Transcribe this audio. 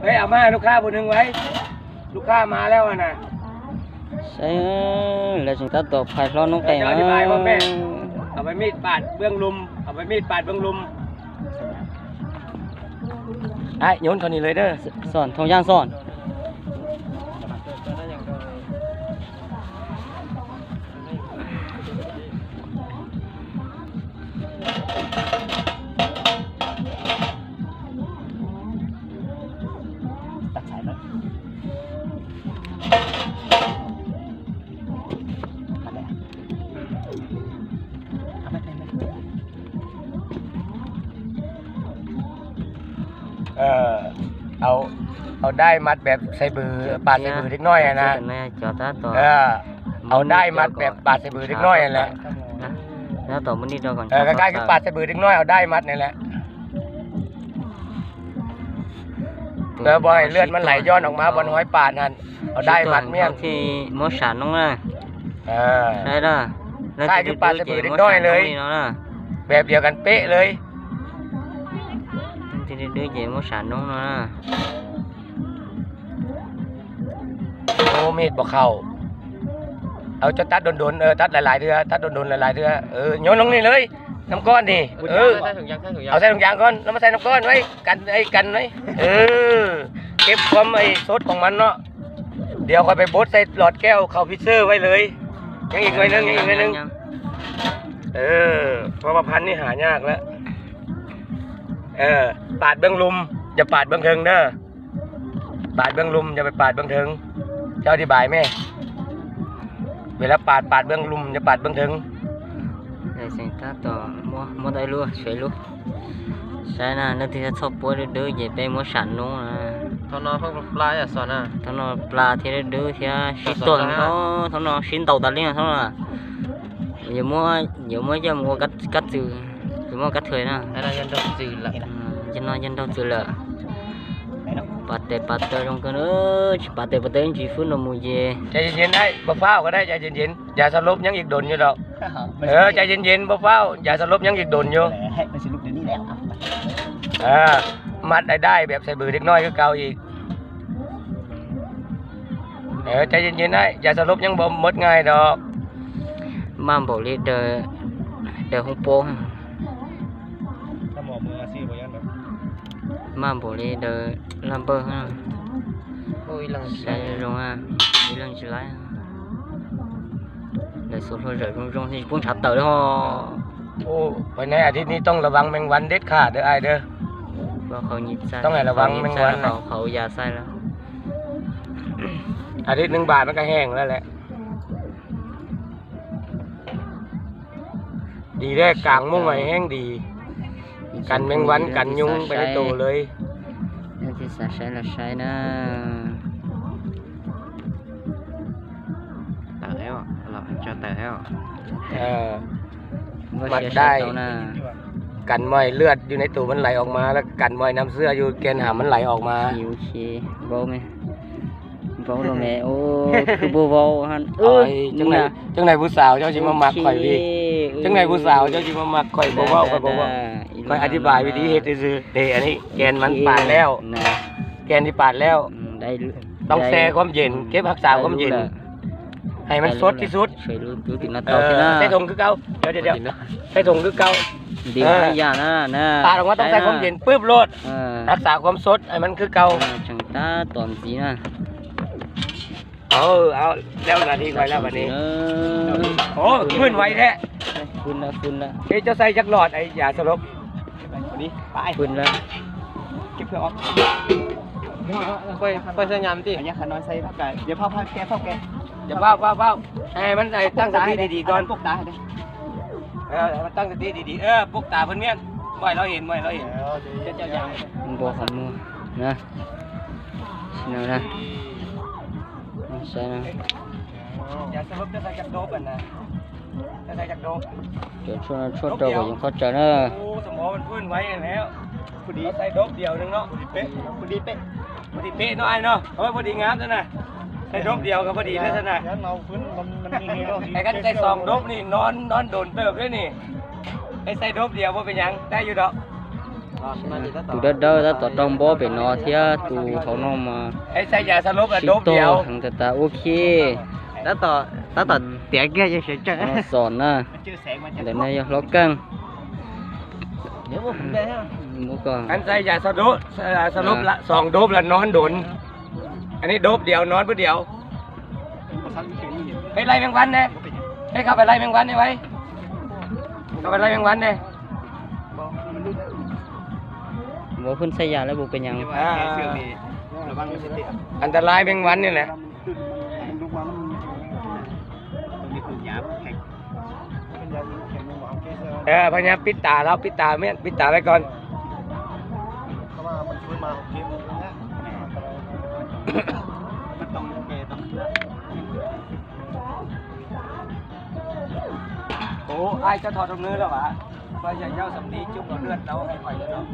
เฮ้ยเอามาลูกค้าคนหนึ่งไว้ลูกค้ามาแล้วนะใช่แล้วจึงตัดต่อไผ่ล้อน้องไก่มาเอาไปมีดปาดเบื้องลุมเอาไปมีดปาดเบื้องลุมไอ้โยนคนนี้เลยเด้อสอนทงย่างสอนตัดสายแล้วเอาได้มัดแบบใส่บือปาดใส่บือเล็กน้อยนะเอาได้มัดแบบปาดใส่บือเล็กน้อยนั่นแหละแล้วต่อมันนี่เราก่อนใกล้ๆคือปาดใส่บือเล็กน้อยเอาได้มัดนี่แหละแล้วบ่อยเลือดมันไหลย้อนออกมาบนห้อยปาดนั่นเอาได้มัดเมี่ยงที่มอสันน้องนะใช่ละใช่คือปาดใส่บือเล็กน้อยเลยแบบเดียวกันเป๊ะเลยที่ดื้อเจ๋มอสันน้องนะโอ้มีดบอกเข้าเอาจะตัดโดนตัดหลายๆเดือตัดโดนหลายๆเดือโยนลงนี่เลยน้ำก้อนนี่เอาใส่ถุงยางก่อนแล้วมาใส่น้ำก้อนไว้กันไว้เก็บความซดของมันเนาะเดี๋ยวค่อยไปบดใส่หลอดแก้วเข้าฟิเซอร์ไว้เลยยังอีกหน่อยนึงเพราะว่าพันนี่หายากแล้วปาดเบื้องลุมอย่าปาดเบื้องเทิงเด้อปาดเบื้องลุมอย่าไปปาดเบื้องเทิงเจ้าอธิบายไหมเวลาปาดเบื้องลุมอย่าปาดเบื้องเทิงได้สิ่งที่ต่อมัวได้รู้สวยรู้ใช่นะนั่นที่จะชอบปวดดื้อเย็บไปมัวสันนู้นนะทอนอพวกปลาอย่าสอนนะทอนอปลาที่ดื้อที่ชิ้นตัวเขาทอนอชิ้นเต่าตะเลี้ยงเขาน่ะอย่ามัวจะมัวกัดจืดอย่ามัวกัดเถยนะไอ้นั่นยันดอกจืดละยันดอกจืดละปาเตตรงกันปาเตจีฟุ้นนมูเย่ใจเย็นๆได้บ่ฟ้าวก็ได้ใจเย็นๆอย่าสลบยังอีกโดนอยู่ดอกใจเย็นๆบ่ฟ้าวอย่าสลบยังอีกโดนอยู่มันสิลุกเดี๋ยวนี้แล้วมัดได้แบบใส่บือเล็กน้อยคือเก่าอีกใจเย็นๆได้อย่าสลบยังบ่หมดง่ายดอกมาบอกเลยเดห้องโป้mà bố đi đợi làm bơ ha ôi lần sai rồi ha đi lần chỉ lái để số thôi rồi rong thì cũng chặt tới đó ôวันนี้อาทิตย์นี้ต้องระวังแมงวันเด็ดขาดเด้อไอเด้อเขาหยิบใส่ต้องให้ระวังแมงวันเขายาใส่แล้วอาทิตย์1 บาทมันก็แห้งแล้วแหละดีได้กลางมุ้งไว้แห้งดีกันแมงวันกันยุงไปในตัวเลยนี่ที่ใช้ละใช้นะแต่แล้วเราจะแต่แล้วมัดได้กันมอยเลือดอยู่ในตัวมันไหลออกมาแล้วกันมอยน้ำเสื้ออยู่แกนหามันไหลออกมาโอเคโบไหมโบลงแม่โอ้คือโบฮันจังไหนผู้สาวเจ้าจิมามักข่อยพี่จังไหนผู้สาวเจ้าจิมามักข่อยโบว่าค่อยอธิบายวิธีเฮ็ดซื่อเด้อันนี้แกนมันปาดแล้วแกนที่ปาดแล้วต้องแช่ความเย็นเก็บรักษาความเย็นให้มันสดที่สุดใส่ถุงคือเก่าเดี๋ยวใส่ถุงคือเก่าดีไม่ยากนะปาดออกมาต้องใส่ความเย็นปึ๊บโลดรักษาความสดให้มันคือเก่าจังตาตอนสีนะเอาแล้วนาทีไปแล้ววันนี้โอ้ขึ้นไวแท้ขึ้นละเจ้าใส่จักหลอดไอ้ยาสลบนี้ไปขึ้นละเก็บเพื่อออกไปใส่ยำดิอย่างนี้ขาน้อยใส่ผ้าไก่เดี๋ยวผ้าแกอย่าเฝ้าให้มันตั้งสติดีๆก่อนพวกตามันตั้งสติดีๆพวกตาเพิ่นเมียนบ่อยเราเห็นเจ้าอย่างมันบ่ขันมือนะนะใช่นะอย่าสลบจะใส่จักโดบนะจะใส่จักโดบเดี๋ยวช่วยตัวก็ยังเข้าใจนะโอ้สมองมันฟื้นไว้แล้วพอดีใส่โดบเดียวนึงเนาะพอดีเป๊ะเนาะไอ้เนาะพอดีงามซะนะใส่โดบเดียวก็พอดีแล้วซะนะเราฟื้นมันไอ้กันใส่2 โดบนี่นอนโดนเติบด้วยนี่ไอ้ใส่โดบเดียวว่าเป็นยังได้อยู่ดอก tụ đất đâu đã tỏ trong bó phải nó thì tụ thấu nó mà ไอ้ใส่ยาสลบอะ xí โดบเดียว to thằng ta ok แล้วต่อเตียงแกจะเสียใจ nó sòn à มันชื่อแสงมันจะ để này lo căng เดี๋ยวผมได้ฮะ mua còn อันใส่ยาสลบสลบละสองโดบละนอนโดนอันนี้โดบเดียวนอนเพื่อเดียวไปไล่แมงวันเนี่ยให้เข้าไปไล่แมงวันได้ไว้เข้าไปไล่แมงวันเนี่ย bố phun xây nhà lấy bố cái nhang เสื้อมีระวังสติ อันตรายแมงวันนี่แหละ ลูกมันตรงนี้คือยาแข็งเป็นยาแข็งไม่หวานแค่เสื้อ พยายามปิดตาแล้วปิดตาไม่ปิดตาไว้ก่อน เพราะว่ามันฟื้นมาของเกมนะมันต้องแกต้อง โอ้ไอ้จะถอดตรงเนื้อแล้ววะไปอย่าเย้าสำลีจุ่มเราเลือดเราให้ไปแล้วเนาะ